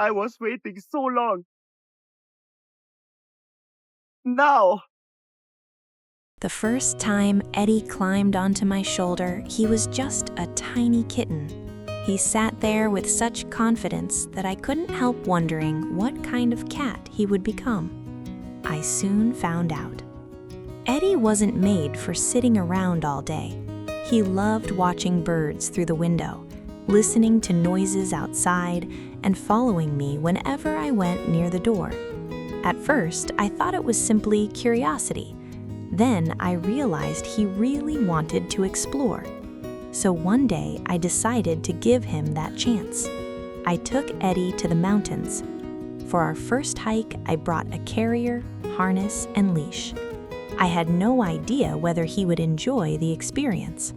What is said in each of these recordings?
I was waiting so long. Now! The first time Eddie climbed onto my shoulder, he was just a tiny kitten. He sat there with such confidence that I couldn't help wondering what kind of cat he would become. I soon found out. Eddie wasn't made for sitting around all day. He loved watching birds through the window, listening to noises outside, and following me whenever I went near the door. At first, I thought it was simply curiosity. Then I realized he really wanted to explore. So one day, I decided to give him that chance. I took Eddie to the mountains. For our first hike, I brought a carrier, harness, and leash. I had no idea whether he would enjoy the experience.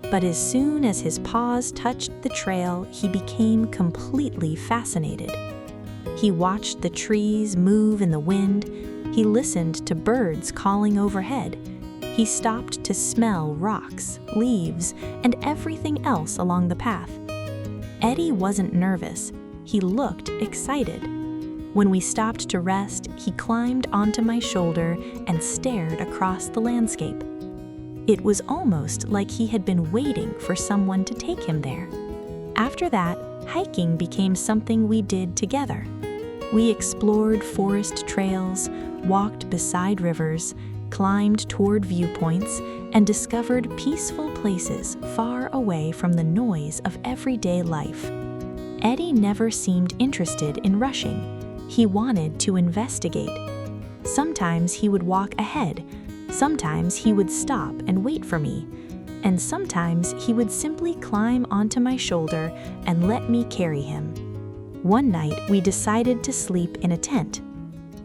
But as soon as his paws touched the trail, he became completely fascinated. He watched the trees move in the wind. He listened to birds calling overhead. He stopped to smell rocks, leaves, and everything else along the path. Eddie wasn't nervous. He looked excited. When we stopped to rest, he climbed onto my shoulder and stared across the landscape. It was almost like he had been waiting for someone to take him there. After that, hiking became something we did together. We explored forest trails, walked beside rivers, climbed toward viewpoints, and discovered peaceful places far away from the noise of everyday life. Eddie never seemed interested in rushing. He wanted to investigate. Sometimes he would walk ahead, sometimes he would stop and wait for me, and sometimes he would simply climb onto my shoulder and let me carry him. One night, we decided to sleep in a tent.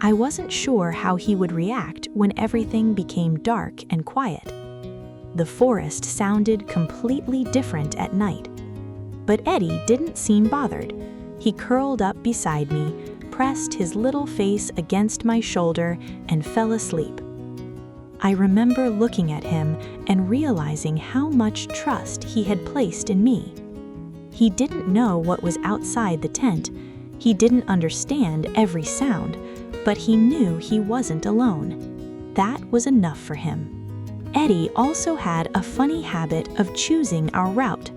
I wasn't sure how he would react when everything became dark and quiet. The forest sounded completely different at night. But Eddie didn't seem bothered. He curled up beside me, pressed his little face against my shoulder, and fell asleep. I remember looking at him and realizing how much trust he had placed in me. He didn't know what was outside the tent. He didn't understand every sound, but he knew he wasn't alone. That was enough for him. Eddie also had a funny habit of choosing our route.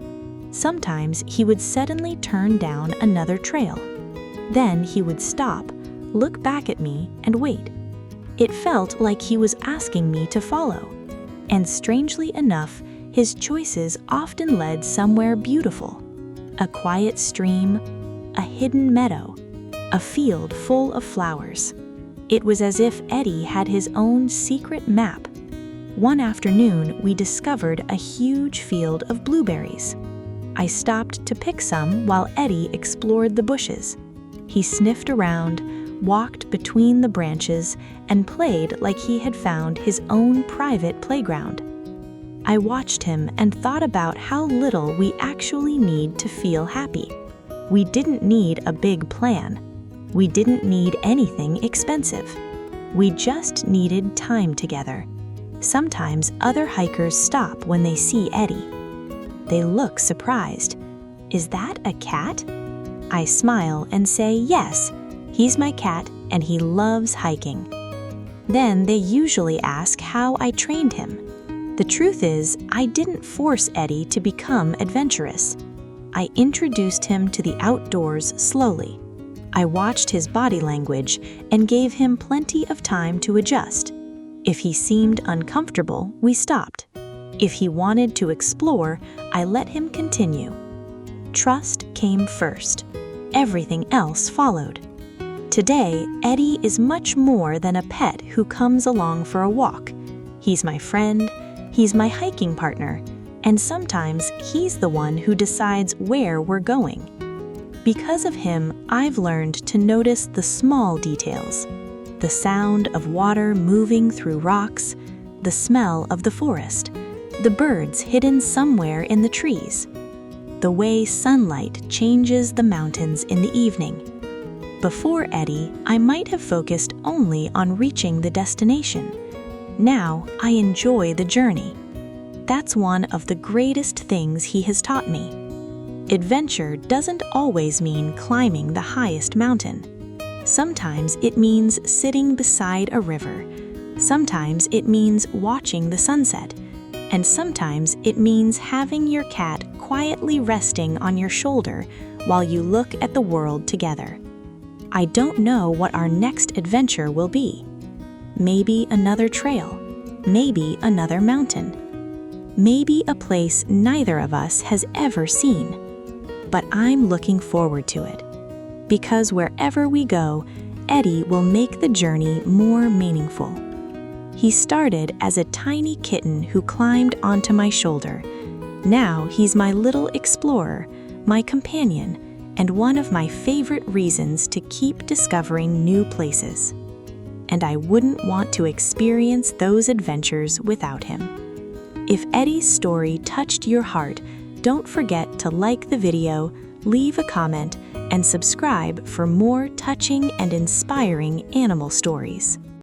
Sometimes he would suddenly turn down another trail. Then he would stop, look back at me, and wait. It felt like he was asking me to follow. And strangely enough, his choices often led somewhere beautiful. A quiet stream, a hidden meadow, a field full of flowers. It was as if Eddie had his own secret map. One afternoon, we discovered a huge field of blueberries. I stopped to pick some while Eddie explored the bushes. He sniffed around, walked between the branches, and played like he had found his own private playground. I watched him and thought about how little we actually need to feel happy. We didn't need a big plan. We didn't need anything expensive. We just needed time together. Sometimes other hikers stop when they see Eddie. They look surprised. Is that a cat? I smile and say, yes, he's my cat and he loves hiking. Then they usually ask how I trained him. The truth is, I didn't force Eddie to become adventurous. I introduced him to the outdoors slowly. I watched his body language and gave him plenty of time to adjust. If he seemed uncomfortable, we stopped. If he wanted to explore, I let him continue. Trust came first. Everything else followed. Today, Eddie is much more than a pet who comes along for a walk. He's my friend, he's my hiking partner, and sometimes he's the one who decides where we're going. Because of him, I've learned to notice the small details. The sound of water moving through rocks, the smell of the forest, the birds hidden somewhere in the trees, the way sunlight changes the mountains in the evening. Before Eddie, I might have focused only on reaching the destination. Now, I enjoy the journey. That's one of the greatest things he has taught me. Adventure doesn't always mean climbing the highest mountain. Sometimes it means sitting beside a river. Sometimes it means watching the sunset. And sometimes it means having your cat quietly resting on your shoulder while you look at the world together. I don't know what our next adventure will be. Maybe another trail. Maybe another mountain. Maybe a place neither of us has ever seen. But I'm looking forward to it. Because wherever we go, Eddie will make the journey more meaningful. He started as a tiny kitten who climbed onto my shoulder. Now he's my little explorer, my companion, and one of my favorite reasons to keep discovering new places. And I wouldn't want to experience those adventures without him. If Eddie's story touched your heart, don't forget to like the video, leave a comment, and subscribe for more touching and inspiring animal stories.